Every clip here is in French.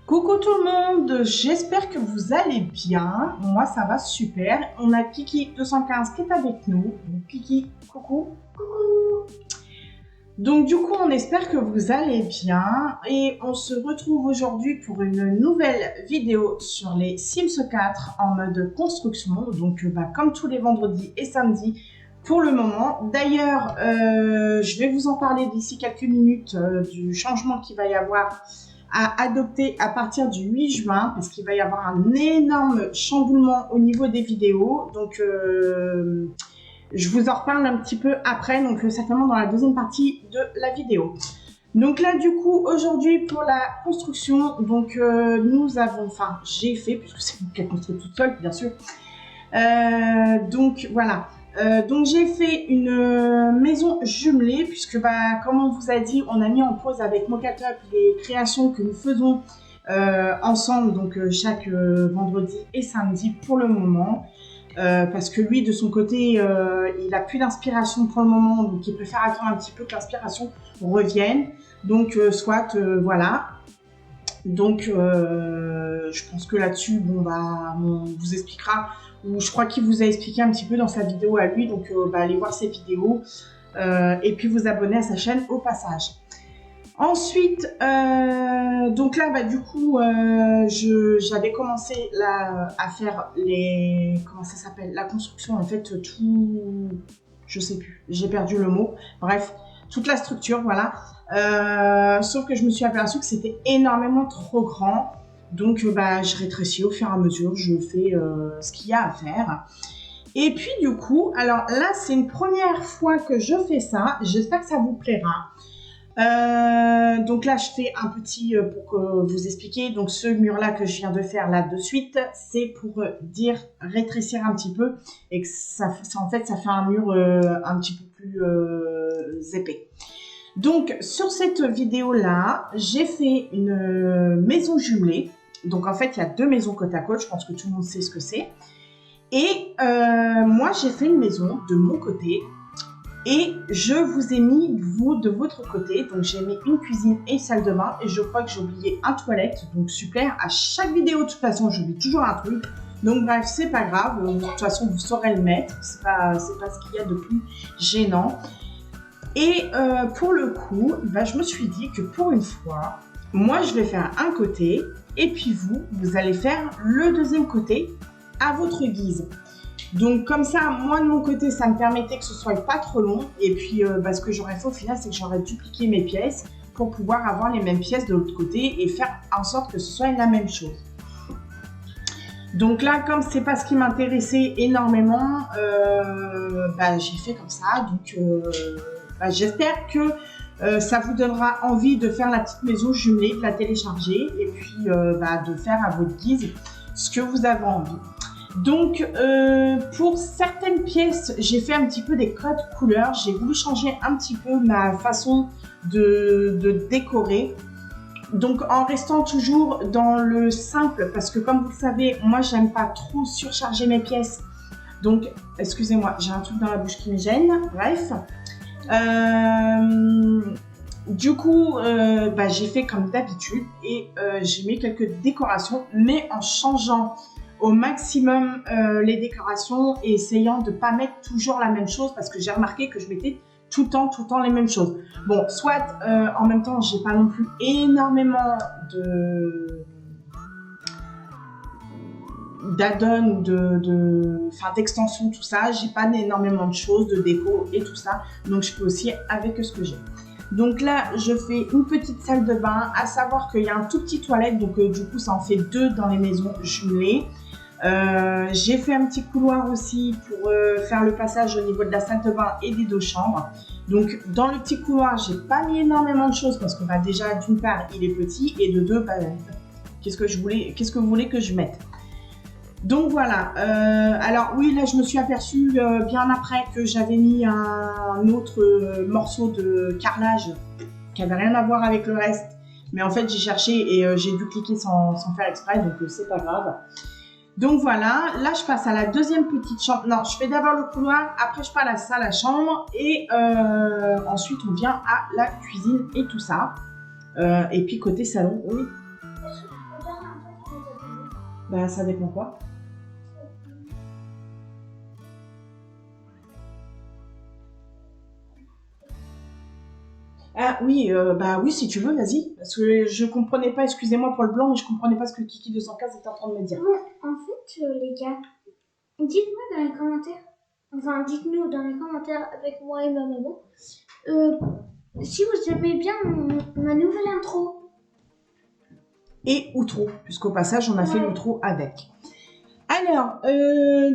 Coucou tout le monde, j'espère que vous allez bien. Moi ça va super. On a Kiki215 qui est avec nous. Donc, Kiki, coucou. Coucou. Donc du coup on espère que vous allez bien et on se retrouve aujourd'hui pour une nouvelle vidéo sur les Sims 4 en mode construction. Donc comme tous les vendredis et samedis pour le moment. D'ailleurs je vais vous en parler d'ici quelques minutes du changement qu'il va y avoir à adopter à partir du 8 juin parce qu'il va y avoir un énorme chamboulement au niveau des vidéos. Donc je vous en reparle un petit peu après, donc certainement dans la deuxième partie de la vidéo. Donc là du coup aujourd'hui pour la construction, donc nous avons, enfin j'ai fait, puisque c'est moi qui ai construit toute seule bien sûr. Donc voilà. Donc j'ai fait une maison jumelée puisque comme on vous a dit, on a mis en pause avec Mockup les créations que nous faisons ensemble, donc chaque vendredi et samedi pour le moment, parce que lui de son côté il a plus d'inspiration pour le moment, donc il préfère attendre un petit peu que l'inspiration revienne, donc voilà. Donc je pense que là-dessus on vous expliquera, ou je crois qu'il vous a expliqué un petit peu dans sa vidéo à lui, donc allez voir ses vidéos et puis vous abonner à sa chaîne au passage. Ensuite donc là du coup j'avais commencé à faire la construction, en fait tout, je sais plus, j'ai perdu le mot, bref, toute la structure, voilà. Sauf que je me suis aperçue que c'était énormément trop grand. Donc je rétrécis au fur et à mesure, je fais ce qu'il y a à faire. Et puis du coup, alors là c'est une première fois que je fais ça, j'espère que ça vous plaira. Donc là je fais un petit, pour vous expliquer, donc ce mur là que je viens de faire là de suite, c'est pour dire rétrécir un petit peu, et que en fait ça fait un mur un petit peu plus épais. Donc sur cette vidéo là, j'ai fait une maison jumelée. Donc en fait il y a deux maisons côte à côte, je pense que tout le monde sait ce que c'est. Et moi j'ai fait une maison de mon côté et je vous ai mis vous de votre côté. Donc j'ai mis une cuisine et une salle de bain, et je crois que j'ai oublié un toilette. Donc super, à chaque vidéo de toute façon j'oublie toujours un truc. Donc bref, c'est pas grave, de toute façon vous saurez le mettre, c'est pas ce qu'il y a de plus gênant. Et pour le coup, je me suis dit que pour une fois, moi je vais faire un côté et puis vous allez faire le deuxième côté à votre guise. Donc comme ça, moi de mon côté, ça me permettait que ce soit pas trop long. Et puis ce que j'aurais fait au final, c'est que j'aurais dupliqué mes pièces pour pouvoir avoir les mêmes pièces de l'autre côté et faire en sorte que ce soit la même chose. Donc là, comme c'est pas ce qui m'intéressait énormément, j'ai fait comme ça. Donc j'espère que ça vous donnera envie de faire la petite maison jumelée, de la télécharger et puis de faire à votre guise ce que vous avez envie. Donc pour certaines pièces, j'ai fait un petit peu des codes couleurs. J'ai voulu changer un petit peu ma façon de décorer. Donc en restant toujours dans le simple, parce que comme vous le savez, moi j'aime pas trop surcharger mes pièces. Donc excusez-moi, j'ai un truc dans la bouche qui me gêne, bref. Du coup, j'ai fait comme d'habitude et j'ai mis quelques décorations, mais en changeant au maximum les décorations et essayant de ne pas mettre toujours la même chose, parce que j'ai remarqué que je mettais tout le temps les mêmes choses. Bon, soit en même temps, j'ai pas non plus énormément d'add-on ou d'extension, tout ça. J'ai pas énormément de choses, de déco et tout ça. Donc, je peux aussi avec ce que j'ai. Donc là, je fais une petite salle de bain, à savoir qu'il y a un tout petit toilette. Donc, du coup, ça en fait deux dans les maisons jumelées. J'ai fait un petit couloir aussi pour faire le passage au niveau de la salle de bain et des deux chambres. Donc dans le petit couloir, j'ai pas mis énormément de choses parce que déjà d'une part il est petit et de deux qu'est-ce que vous voulez que je mette. Donc voilà, alors oui, là je me suis aperçue bien après que j'avais mis un autre morceau de carrelage qui avait rien à voir avec le reste, mais en fait j'ai cherché et j'ai dû cliquer sans faire exprès, donc c'est pas grave. Donc voilà, là je passe à la deuxième petite chambre. Non, je fais d'abord le couloir, après je passe à la salle à chambre et ensuite on vient à la cuisine et tout ça. Et puis côté salon, oui. Bah, ça dépend quoi. Ah oui, bah oui, si tu veux, vas-y. Parce que je comprenais pas, excusez-moi pour le blanc, mais je comprenais pas ce que Kiki 215 était en train de me dire. Ouais, en fait, les gars, dites-moi dans les commentaires, enfin, dites-nous dans les commentaires avec moi et ma maman, si vous aimez bien ma nouvelle intro. Et outro, puisqu'au passage, on a fait Ouais. l'outro avec. Alors,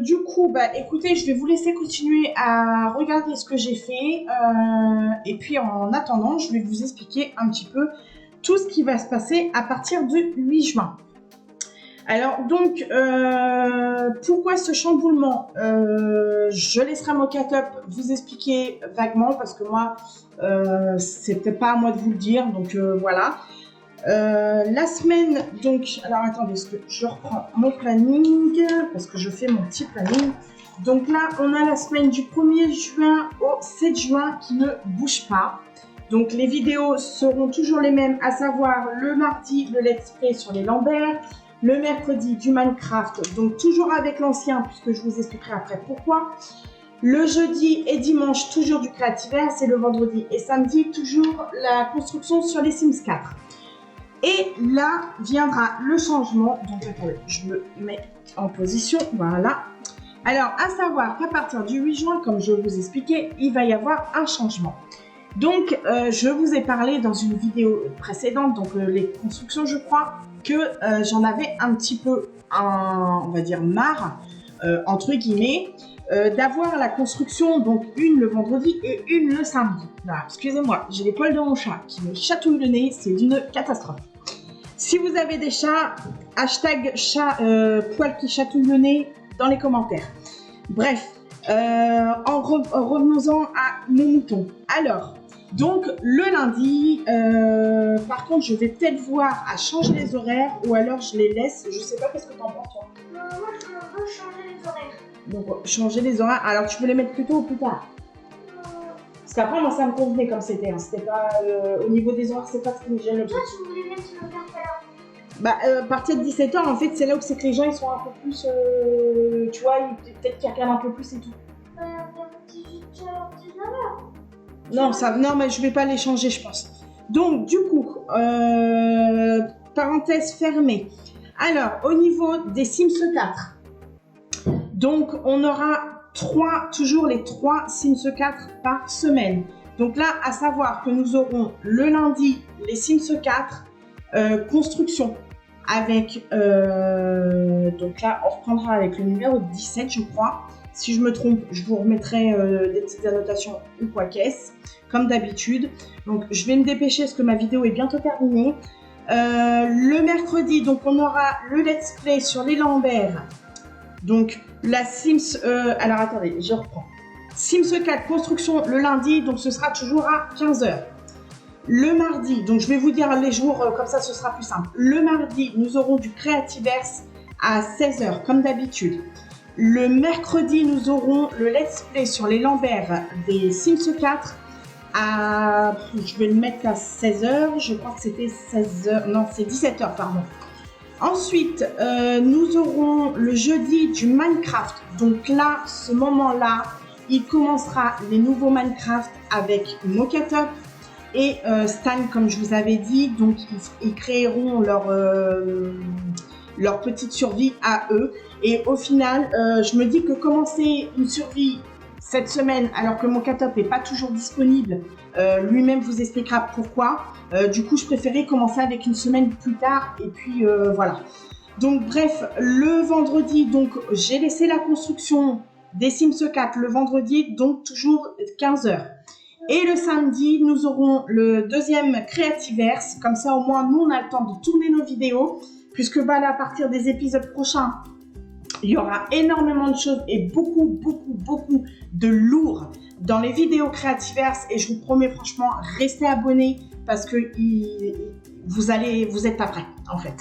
du coup, bah écoutez, je vais vous laisser continuer à regarder ce que j'ai fait. Et puis en attendant, je vais vous expliquer un petit peu tout ce qui va se passer à partir du 8 juin. Alors donc, pourquoi ce chamboulement Je laisserai Mocatup vous expliquer vaguement parce que moi, c'est peut-être pas à moi de vous le dire, donc voilà. La semaine, donc, alors attendez, parce que je reprends mon planning, parce que je fais mon petit planning. Donc là, on a la semaine du 1er juin au 7 juin qui ne bouge pas. Donc les vidéos seront toujours les mêmes, à savoir le mardi, le let's play sur les Lambert, le mercredi du Minecraft, donc toujours avec l'ancien, puisque je vous expliquerai après pourquoi. Le jeudi et dimanche, toujours du Creativerse, et le vendredi et samedi, toujours la construction sur les Sims 4. Et là viendra le changement. Donc attendez, je me mets en position. Voilà. Alors, à savoir qu'à partir du 8 juin, comme je vous expliquais, il va y avoir un changement. Donc, je vous ai parlé dans une vidéo précédente, donc les constructions, je crois, que j'en avais un petit peu, on va dire, marre, entre guillemets, d'avoir la construction, donc une le vendredi et une le samedi. Voilà, excusez-moi, j'ai les poils de mon chat qui me chatouillent le nez, c'est d'une catastrophe. Si vous avez des chats, hashtag chat poil qui chatouille le nez dans les commentaires. Bref, revenons-en à nos moutons. Alors, donc le lundi, par contre, je vais peut-être voir à changer les horaires ou alors je les laisse. Je sais pas qu'est-ce que t'en penses toi. Non, moi je veux changer les horaires. Donc changer les horaires. Alors tu veux les mettre plus tôt ou plus tard? Parce qu'après moi ça me convenait comme c'était. Hein. C'était pas au niveau des horaires, c'est pas ce qui me gêne le plus. Toi tu voulais mettre le vers quelle heure? Bah, à partir de 17h, en fait, c'est là où c'est que les gens ils sont un peu plus. Tu vois, peut-être qu'ils regardent un peu plus et tout. Vers 18h, 19h. Non, non, mais je vais pas les changer, je pense. Donc, du coup, parenthèse fermée. Alors, au niveau des Sims 4, donc on aura toujours les 3 Sims 4 par semaine. Donc là, à savoir que nous aurons le lundi les Sims 4 construction avec donc là on reprendra avec le numéro 17 je crois. Si je me trompe, je vous remettrai des petites annotations ou quoi qu'est-ce, comme d'habitude. Donc je vais me dépêcher parce que ma vidéo est bientôt terminée. Le mercredi, donc on aura le let's play sur les Lambert. Donc la Sims, alors attendez, je reprends. Sims 4 construction le lundi, donc ce sera toujours à 15h. Le mardi, donc je vais vous dire les jours, comme ça ce sera plus simple. Le mardi, nous aurons du Creativerse à 16h, comme d'habitude. Le mercredi, nous aurons le let's play sur les Lambert des Sims 4 à... Je vais le mettre à 16h, je crois que c'était 16h, non c'est 17h, pardon. Ensuite, nous aurons le jeudi du Minecraft. Donc là, ce moment-là, il commencera les nouveaux Minecraft avec Mocatup et Stan, comme je vous avais dit. Donc, ils créeront leur petite survie à eux. Et au final, je me dis que commencer une survie cette semaine, alors que Mocatup n'est pas toujours disponible, lui-même vous expliquera pourquoi. Du coup, je préférais commencer avec une semaine plus tard. Et puis, voilà. Donc, bref, le vendredi, donc j'ai laissé la construction des Sims 4 le vendredi, donc toujours 15h. Et le samedi, nous aurons le deuxième Creativerse. Comme ça, au moins, nous, on a le temps de tourner nos vidéos. Puisque bah, là, à partir des épisodes prochains, il y aura énormément de choses et beaucoup de lourd dans les vidéos Creativerse. Et je vous promets, franchement, restez abonnés parce que vous êtes pas prêts, en fait.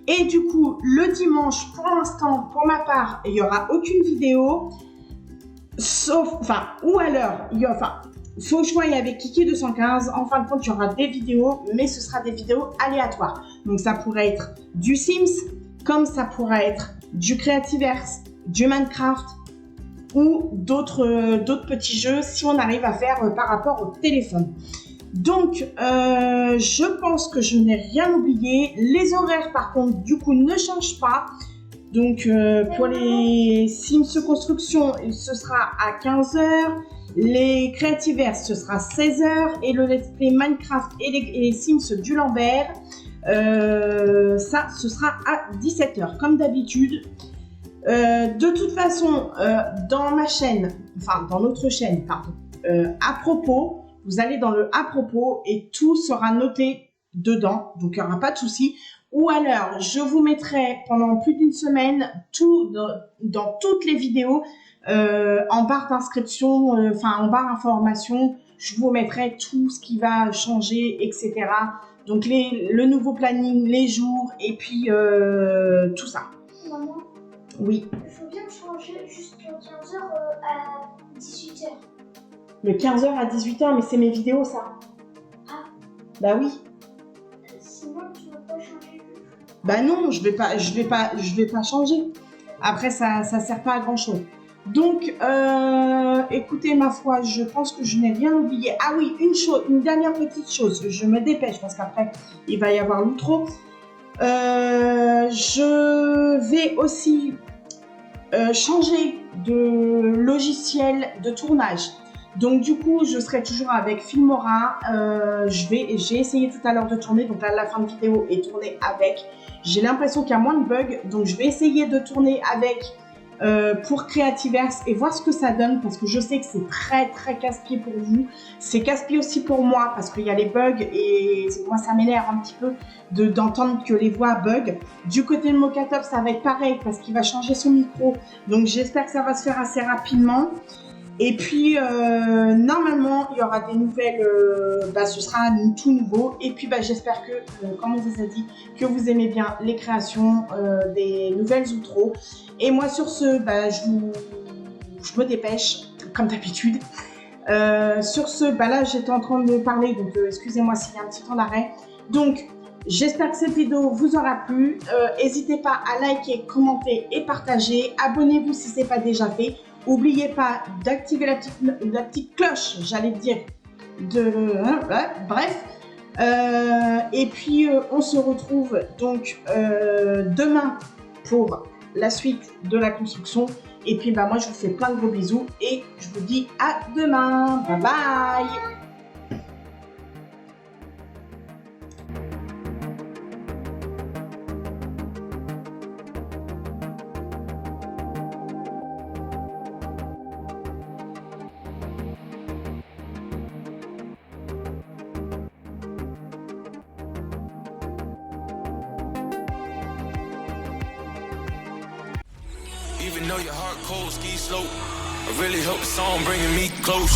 Et du coup, le dimanche, pour l'instant, pour ma part, il n'y aura aucune vidéo. Sauf, enfin, ou alors, faut jouer avec Kiki 215. En fin de compte, il y aura des vidéos, mais ce sera des vidéos aléatoires. Donc, ça pourrait être du Sims, comme ça pourra être du Creativerse, du Minecraft ou d'autres petits jeux si on arrive à faire par rapport au téléphone. Donc, je pense que je n'ai rien oublié. Les horaires, par contre, du coup, ne changent pas. Donc, pour les Sims Construction, ce sera à 15h. Les Creativerse, ce sera 16h. Et le Let's Play Minecraft et les Sims du Lambert, ça, ce sera à 17h, comme d'habitude. De toute façon, dans ma chaîne, enfin, dans notre chaîne, pardon, à propos, vous allez dans le à propos et tout sera noté dedans, donc il n'y aura pas de souci. Ou alors, je vous mettrai pendant plus d'une semaine tout dans toutes les vidéos en barre d'inscription, enfin en barre information, je vous mettrai tout ce qui va changer, etc. Donc le nouveau planning, les jours et puis tout ça. Maman, oui. Il faut bien changer jusqu'à 15h à 18h. Le 15h à 18h, mais c'est mes vidéos, ça. Ah. Bah oui. Sinon, tu ne vas pas changer. Bah non, je vais pas changer. Après, ça sert pas à grand chose. Donc, écoutez, ma foi, je pense que je n'ai rien oublié. Ah oui, une dernière petite chose. Je me dépêche parce qu'après, il va y avoir l'outro. Je vais aussi changer de logiciel de tournage. Donc du coup, je serai toujours avec Filmora. J'ai essayé tout à l'heure de tourner, donc là la fin de vidéo est tournée avec. J'ai l'impression qu'il y a moins de bugs, donc je vais essayer de tourner avec pour Creativerse et voir ce que ça donne parce que je sais que c'est très très casse-pied pour vous. C'est casse-pied aussi pour moi parce qu'il y a les bugs et moi ça m'énerve un petit peu d'entendre que les voix bug. Du côté de Mokatop, ça va être pareil parce qu'il va changer son micro. Donc j'espère que ça va se faire assez rapidement. Et puis, normalement, il y aura des nouvelles, ce sera tout nouveau. Et puis, j'espère que, comme on vous a dit, que vous aimez bien les créations des nouvelles outros. Et moi, sur ce, je me dépêche, comme d'habitude. Sur ce, là, j'étais en train de parler, donc excusez-moi s'il y a un petit temps d'arrêt. Donc, j'espère que cette vidéo vous aura plu. N'hésitez pas à liker, commenter et partager. Abonnez-vous si ce n'est pas déjà fait. N'oubliez pas d'activer la petite cloche, j'allais dire, bref. Et puis, on se retrouve donc demain pour la suite de la construction. Et puis, moi, je vous fais plein de gros bisous et je vous dis à demain. Bye bye. Even though your heart cold, ski slope, I really hope the song bringing me close.